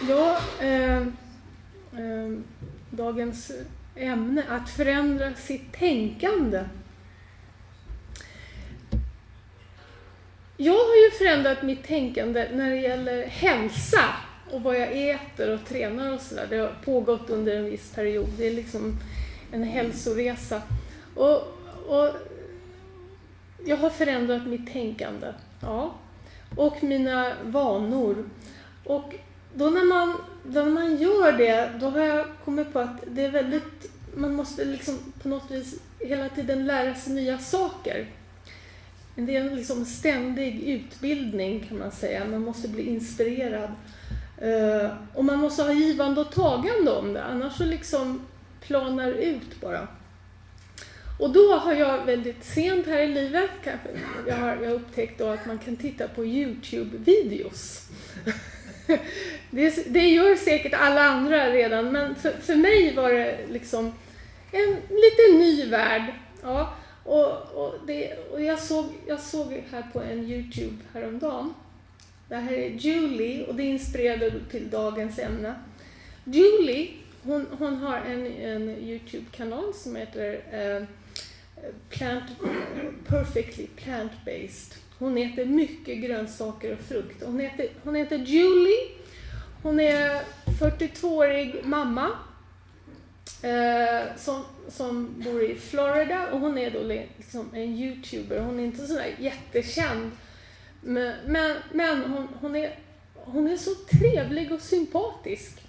Ja, dagens ämne, att förändra sitt tänkande. Jag har ju förändrat mitt tänkande när det gäller hälsa och vad jag äter och tränar och sådär. Det har pågått under en viss period. Det är liksom en hälsoresa. Och jag har förändrat mitt tänkande. Ja. Och mina vanor. Och då när man gör det, då har jag kommit på att det är väldigt, man måste liksom på något vis hela tiden lära sig nya saker. Det är en liksom ständig utbildning kan man säga. Man måste bli inspirerad. Och man måste ha givande och tagande om det. Annars så liksom planar ut bara. Och då har jag väldigt sent här i livet, kanske, jag har upptäckt då att man kan titta på YouTube-videos. Det gör säkert alla andra redan, men för mig var det liksom en lite ny värld. Ja, och jag såg här på en YouTube häromdagen. Det här är Julie och det inspirerade till dagens ämne. Julie, hon har en YouTube-kanal som heter Perfectly Plant-Based. Hon äter mycket grönsaker och frukt. Hon heter Julie. Hon är 42-årig mamma som bor i Florida. Och hon är då liksom en YouTuber. Hon är inte sådär jättekänd. Men hon är så trevlig och sympatisk.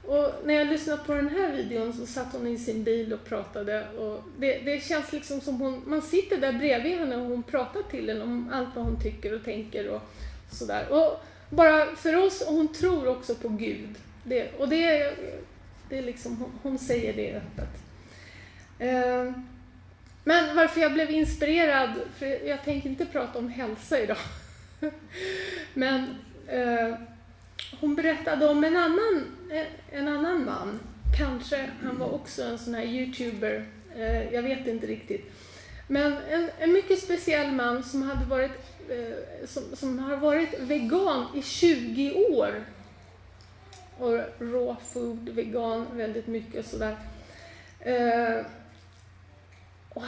Och när jag lyssnade på den här videon så satt hon i sin bil och pratade. Och det känns liksom som man sitter där bredvid henne och hon pratar till henne om allt vad hon tycker och tänker och sådär. Och bara för oss, och hon tror också på Gud. Det är liksom, hon säger det öppet. Men varför jag blev inspirerad, för jag tänker inte prata om hälsa idag. Men hon berättade om en annan man. Kanske han var också en sån här YouTuber. Jag vet inte riktigt. Men en mycket speciell man som hade varit som har varit vegan i 20 år. Och raw food, vegan, väldigt mycket sådär. Och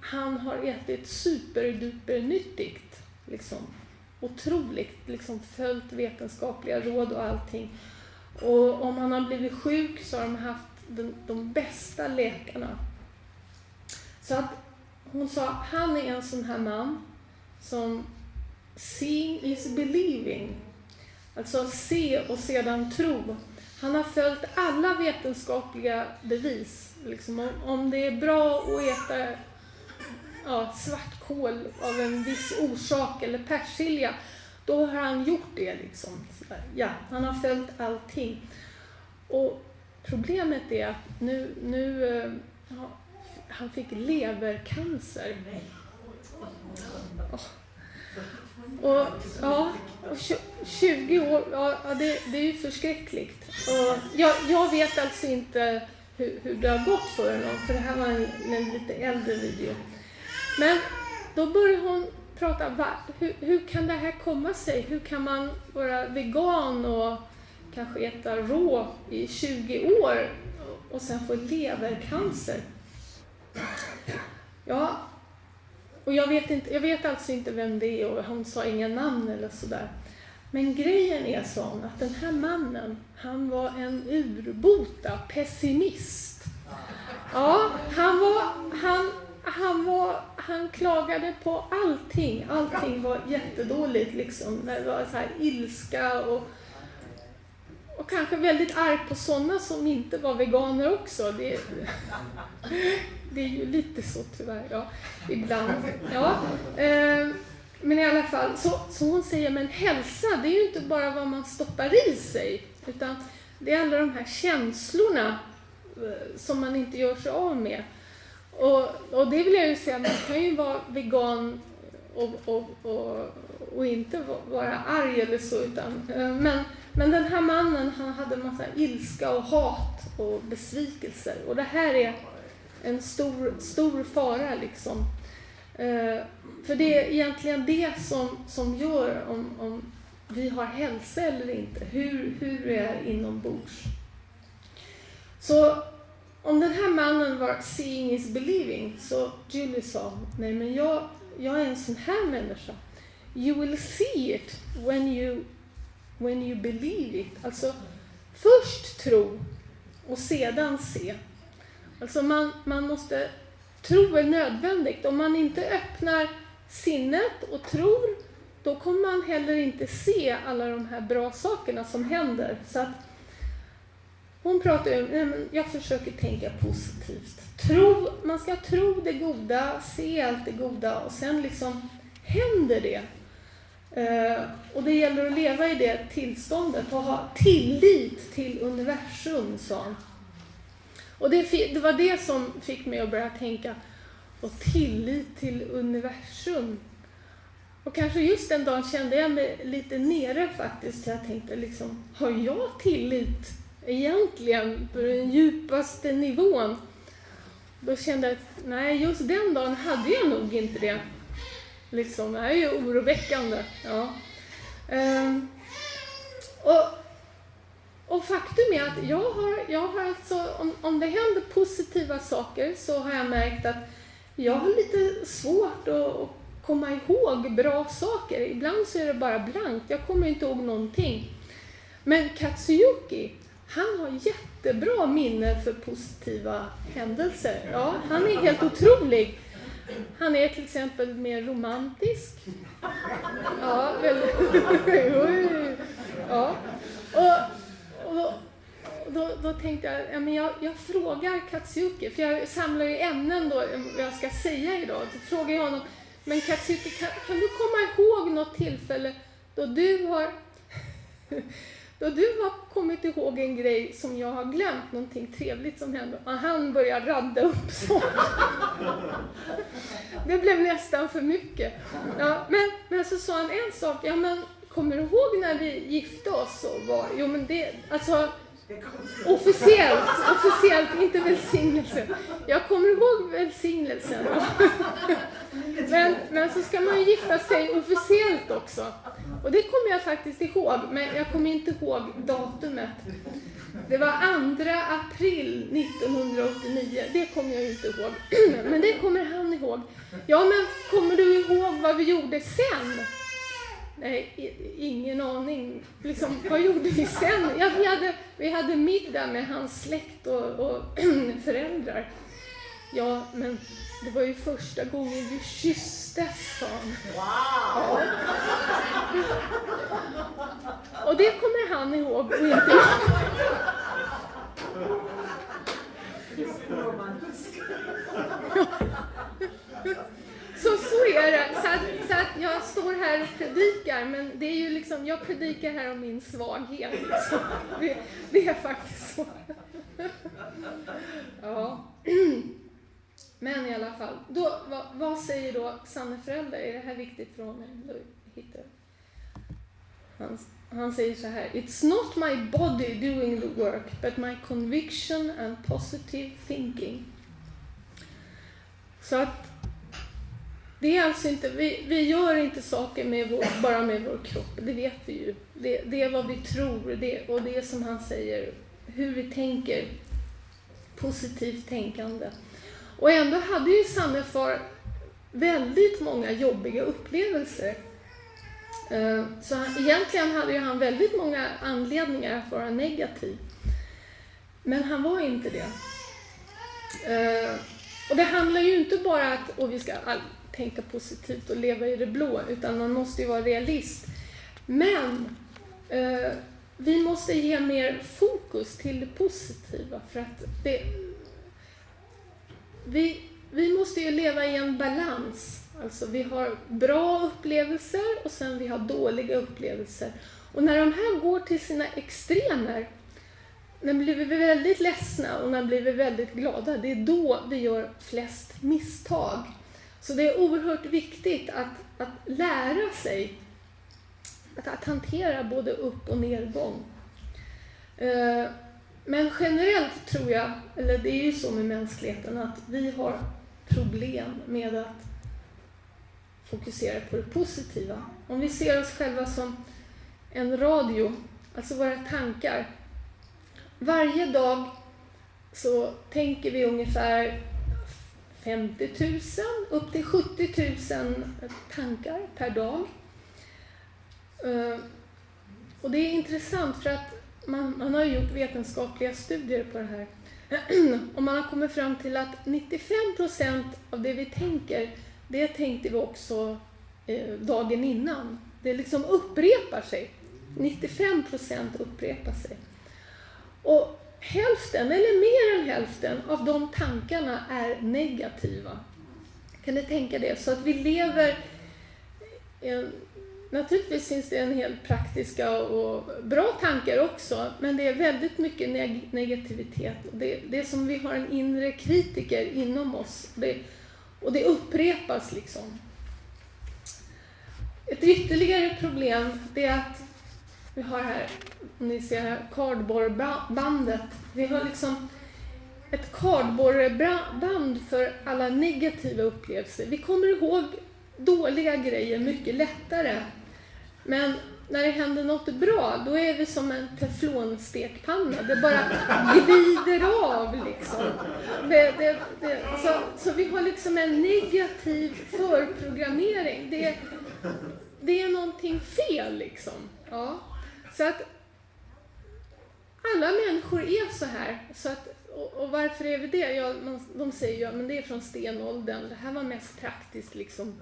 han har ätit superduper nyttigt liksom. Otroligt liksom följt vetenskapliga råd och allting. Och om han har blivit sjuk så har de haft de bästa läkarna. Så att hon sa, han är en sån här man som seeing is believing. Alltså se och sedan tro. Han har följt alla vetenskapliga bevis. Liksom, om det är bra att äta svartkål av en viss orsak eller persilja, då har han gjort det liksom. Ja, han har följt allting. Och problemet är att nu han fick levercancer. Och 20 år, det är ju förskräckligt. Och jag vet alltså inte hur det har gått för honom, för det här var en lite äldre video. Men då började hon prata, hur kan det här komma sig? Hur kan man vara vegan och kanske äta rå i 20 år och sen få levercancer? Ja, och jag vet alltså inte vem det är och hon sa inga namn eller sådär. Men grejen är sån att den här mannen, han var en urbota pessimist. Ja, han klagade på allting. Allting var jättedåligt liksom. Det var så här ilska och kanske väldigt arg på sådana som inte var veganer också. Det är ju lite så tyvärr, ja, ibland. Ja. Men i alla fall, så hon säger, men hälsa, det är ju inte bara vad man stoppar i sig, utan det är alla de här känslorna som man inte gör sig av med. Och det vill jag ju säga, man kan ju vara vegan och inte vara arg eller så, utan, men den här mannen, han hade en massa ilska och hat och besvikelser, och det här är en stor fara liksom. För det är egentligen det som gör vi har hälsa eller inte. Hur är det inombords? Så om den här mannen var seeing is believing, så Julie sa, nej men jag är en sån här människa. You will see it when you believe it. Alltså först tro och sedan se. Alltså man måste tro är nödvändigt. Om man inte öppnar sinnet och tror, då kommer man heller inte se alla de här bra sakerna som händer. Så att hon pratar om, jag försöker tänka positivt. Man ska tro det goda, se allt det goda och sen liksom händer det. Och det gäller att leva i det tillståndet och ha tillit till universum, sa han. Och det var det som fick mig att börja tänka, och tillit till universum. Och kanske just den dagen kände jag mig lite nere faktiskt. Jag tänkte liksom, har jag tillit egentligen på den djupaste nivån? Då kände jag att nej, just den dagen hade jag nog inte det. Liksom, det här är ju oroväckande. Ja. Och faktum är att jag har alltså, om det händer positiva saker, så har jag märkt att jag har lite svårt att komma ihåg bra saker. Ibland så är det bara blankt. Jag kommer inte ihåg någonting. Men Katsuyuki, han har jättebra minne för positiva händelser. Ja, han är helt otrolig. Han är till exempel mer romantisk. Ja, väldigt. Ja. Och då tänkte jag, ja, men jag frågar Katsuyuki, för jag samlar ju ämnen då, vad jag ska säga idag. Så frågar jag honom, men Katsuyuki, kan du komma ihåg något tillfälle då du har kommit ihåg en grej som jag har glömt, någonting trevligt som hände? Och han börjar radda upp så. Det blev nästan för mycket. Ja, men så sa han en sak, ja men kommer du ihåg när vi gifte oss? Jo men det, alltså officiellt, inte välsignelse. Jag kommer ihåg välsignelsen. Men så ska man ju gifta sig officiellt också. Och det kommer jag faktiskt ihåg, men jag kommer inte ihåg datumet. Det var 2 april 1989, det kommer jag inte ihåg. Men det kommer han ihåg. Ja, men kommer du ihåg vad vi gjorde sen? Nej, ingen aning. Liksom, vad gjorde vi sen? Ja, vi hade middag med hans släkt och föräldrar. Ja, men det var ju första gången vi kysstes, sa han. Wow! Ja. Och det kommer han ihåg och inte jag. Så är det. Så att jag står här och predikar, men det är ju liksom, jag predikar här om min svaghet. Liksom. Det är faktiskt så. Ja. Men i alla fall, då, vad säger då Sanne föräldrar? Är det här viktigt för honom? Då hittar han säger så här: It's not my body doing the work, but my conviction and positive thinking. Så att det är alltså inte, vi gör inte saker bara med vår kropp, det vet vi ju. Det är vad vi tror, och det är som han säger, hur vi tänker, positivt tänkande. Och ändå hade ju Sanne far väldigt många jobbiga upplevelser. Så egentligen hade ju han väldigt många anledningar att vara negativ. Men han var inte det. Och det handlar ju inte bara att vi ska tänka positivt och leva i det blå, utan man måste ju vara realist. Men vi måste ge mer fokus till det positiva, för att vi måste ju leva i en balans. Alltså vi har bra upplevelser och sen vi har dåliga upplevelser. Och när de här går till sina extremer, när blir vi väldigt ledsna och när blir vi väldigt glada, det är då vi gör flest misstag. Så det är oerhört viktigt att lära sig att hantera både upp- och nedgång. Men generellt tror jag, eller det är ju så med mänskligheten, att vi har problem med att fokusera på det positiva. Om vi ser oss själva som en radio, alltså våra tankar. Varje dag så tänker vi ungefär 50 000 upp till 70 000 tankar per dag. Och det är intressant för att man har gjort vetenskapliga studier på det här. Och man har kommit fram till att 95% av det vi tänker, det tänkte vi också dagen innan. Det liksom upprepar sig. 95% upprepar sig. Och hälften eller mer än hälften av de tankarna är negativa. Kan ni tänka det? Så att vi lever... Naturligtvis finns det en helt praktiska och bra tankar också, men det är väldigt mycket negativitet. Det är som vi har en inre kritiker inom oss, och det upprepas liksom. Ett ytterligare problem det är att vi har här, om ni ser här, kardborrebandet. Vi har liksom ett kardborreband för alla negativa upplevelser. Vi kommer ihåg dåliga grejer mycket lättare. Men när det händer något bra, då är vi som en teflonstekpanna. Det bara glider av liksom. Så vi har liksom en negativ förprogrammering. Det är någonting fel liksom. Ja. Så att alla människor är så här. Så att, och varför är vi det? Ja, de säger ju men det är från stenåldern. Det här var mest praktiskt liksom.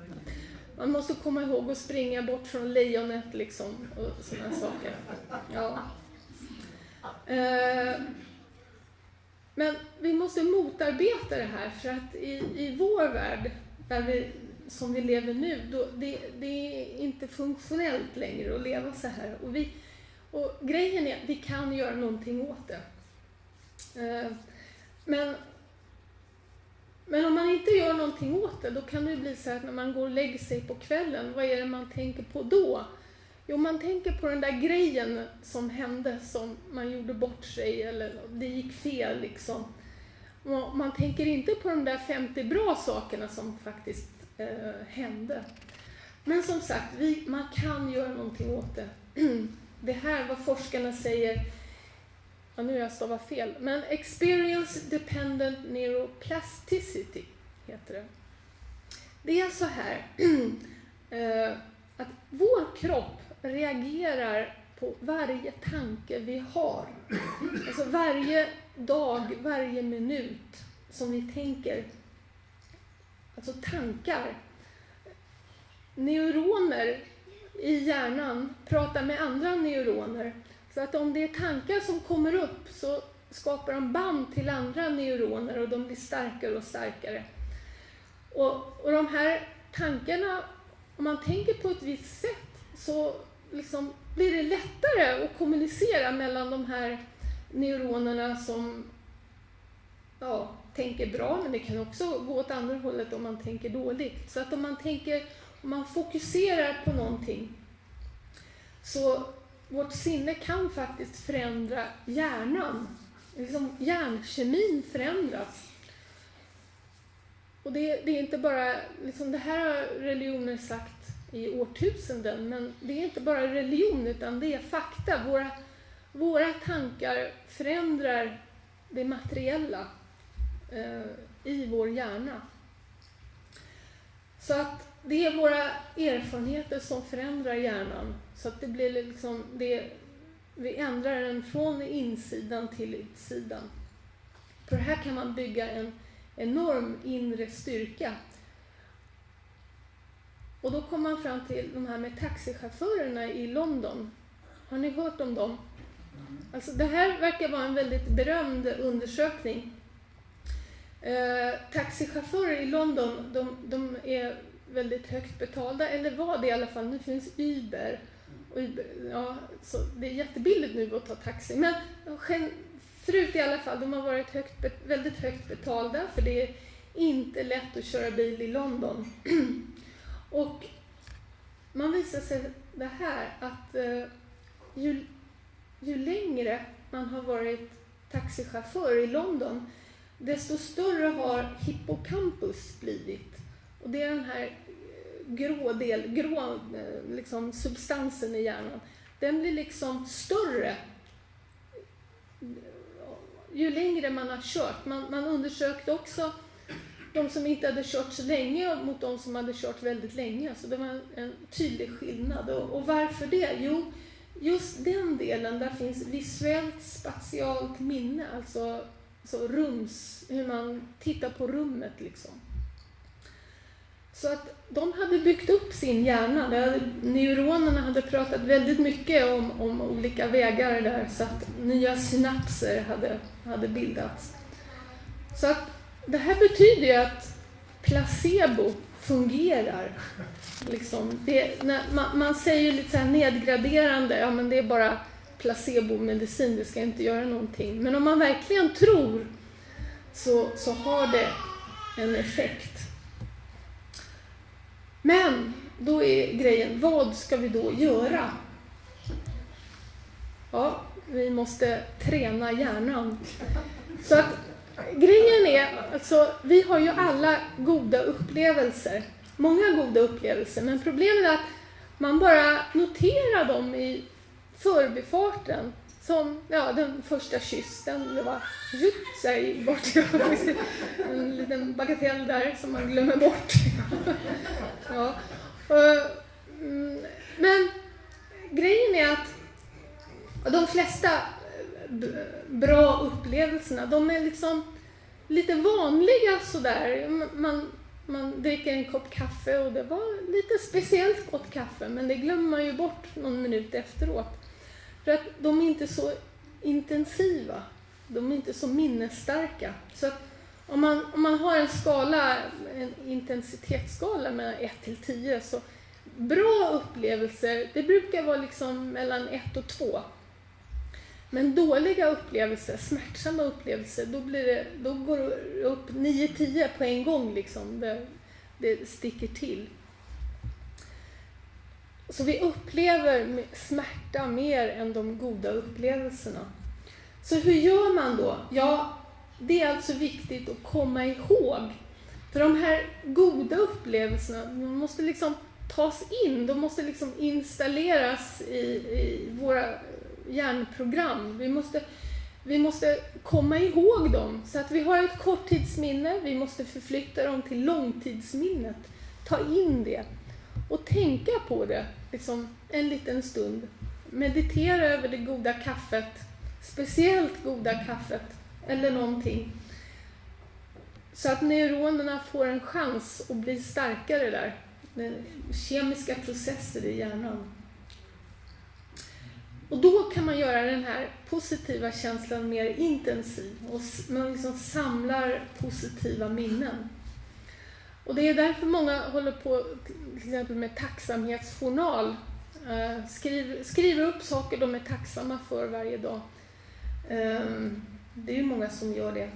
Man måste komma ihåg att springa bort från lejonet liksom, och sådana saker. Ja. Men vi måste motarbeta det här för att i vår värld som vi lever nu, det är inte funktionellt längre att leva så här. Och grejen är att vi kan göra någonting åt det. Men om man inte gör någonting åt det, då kan det bli så att när man går och lägger sig på kvällen, vad är det man tänker på då? Jo, man tänker på den där grejen som hände, som man gjorde bort sig eller det gick fel liksom. Och man tänker inte på de där 50 bra sakerna som faktiskt hände. Men som sagt, man kan göra någonting åt det. Det här vad forskarna säger, ja, nu har jag stavat fel, men experience dependent neuroplasticity heter det. Det är så här att vår kropp reagerar på varje tanke vi har. Alltså varje dag, varje minut som vi tänker. Alltså tankar. Neuroner i hjärnan pratar med andra neuroner. Så att om det är tankar som kommer upp så skapar de band till andra neuroner och de blir starkare och starkare. Och de här tankarna, om man tänker på ett visst sätt så liksom blir det lättare att kommunicera mellan de här neuronerna som tänker bra, men det kan också gå åt andra hållet om man tänker dåligt. Så att om man fokuserar på någonting så vårt sinne kan faktiskt förändra hjärnan. Liksom hjärnkemin förändras. Och det är inte bara, liksom det här har religioner sagt i årtusenden, men det är inte bara religion utan det är fakta. Våra tankar förändrar det materiella i vår hjärna. Så att det är våra erfarenheter som förändrar hjärnan. Så att det blir liksom vi ändrar den från insidan till utsidan. På det här kan man bygga en enorm inre styrka. Och då kommer man fram till de här med taxichaufförerna i London. Har ni hört om dem? Alltså det här verkar vara en väldigt berömd undersökning. Taxichaufförer i London, de är väldigt högt betalda, eller var det i alla fall. Nu finns Uber. Så det är jättebilligt nu att ta taxi. Men förut i alla fall, de har varit väldigt högt betalda, för det är inte lätt att köra bil i London. Och man visar sig det här att ju längre man har varit taxichaufför i London, desto större har hippocampus blivit. Och det är den här grå liksom substansen i hjärnan. den blir liksom större ju längre man har kört. Man undersökte också de som inte hade kört så länge mot de som hade kört väldigt länge. Så det var en tydlig skillnad. Och varför det? Jo, just den delen där finns visuellt spatialt minne, alltså hur man tittar på rummet liksom. Så att de hade byggt upp sin hjärna. Neuronerna hade pratat väldigt mycket om olika vägar där, så att nya synapser hade bildats. Så att det här betyder ju att placebo fungerar. Liksom. Man säger ju lite så här nedgraderande, ja men det är bara placebomedicin, det ska inte göra någonting. Men om man verkligen tror så har det en effekt. Men då är grejen, vad ska vi då göra? Ja, vi måste träna hjärnan. Så att grejen är, alltså, vi har ju alla goda upplevelser. Många goda upplevelser, men problemet är att man bara noterar dem i förbifarten. Som den första kyssen, det var sig bort. En liten bagatell där som man glömmer bort. Ja. Men grejen är att de flesta bra upplevelserna, de är liksom lite vanliga sådär. Man dricker en kopp kaffe och det var lite speciellt gott kaffe, men det glömmer man ju bort någon minut efteråt. För att de är inte så intensiva, de är inte så minnesstarka. Så att om man har en intensitetsskala mellan 1 till 10, så bra upplevelser, det brukar vara liksom mellan 1 och 2. Men dåliga upplevelser, smärtsamma upplevelser, då går det upp 9-10 på en gång liksom. Det sticker till. Så vi upplever smärta mer än de goda upplevelserna. Så hur gör man då? Ja, det är alltså viktigt att komma ihåg. För de här goda upplevelserna, de måste liksom tas in, de måste liksom installeras i våra hjärnprogram. Vi måste komma ihåg dem så att vi har ett korttidsminne, vi måste förflytta dem till långtidsminnet. Ta in det och tänka på det liksom en liten stund. Meditera över det goda kaffet, speciellt goda kaffet eller någonting. Så att neuronerna får en chans att bli starkare där. Kemiska processer i hjärnan. Och då kan man göra den här positiva känslan mer intensiv. Och man liksom samlar positiva minnen. Och det är därför många håller på till exempel med tacksamhetsjournal. Skriver upp saker de är tacksamma för varje dag. Det är ju många som gör det.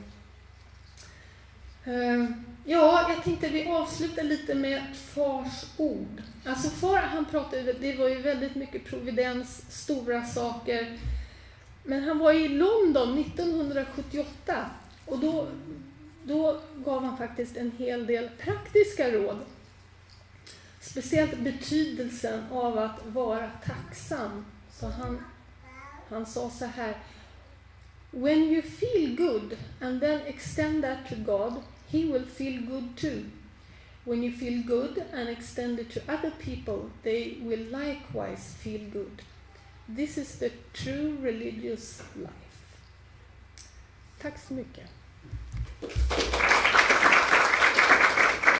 Ja, jag tänkte vi avslutar lite med fars ord. Alltså far, han pratade, det var ju väldigt mycket providens, stora saker. Men han var i London 1978 och då gav han faktiskt en hel del praktiska råd. Speciellt betydelsen av att vara tacksam. Så han sa så här: When you feel good and then extend that to God, He will feel good too. When you feel good and extend it to other people, they will likewise feel good. This is the true religious life. Tack så mycket.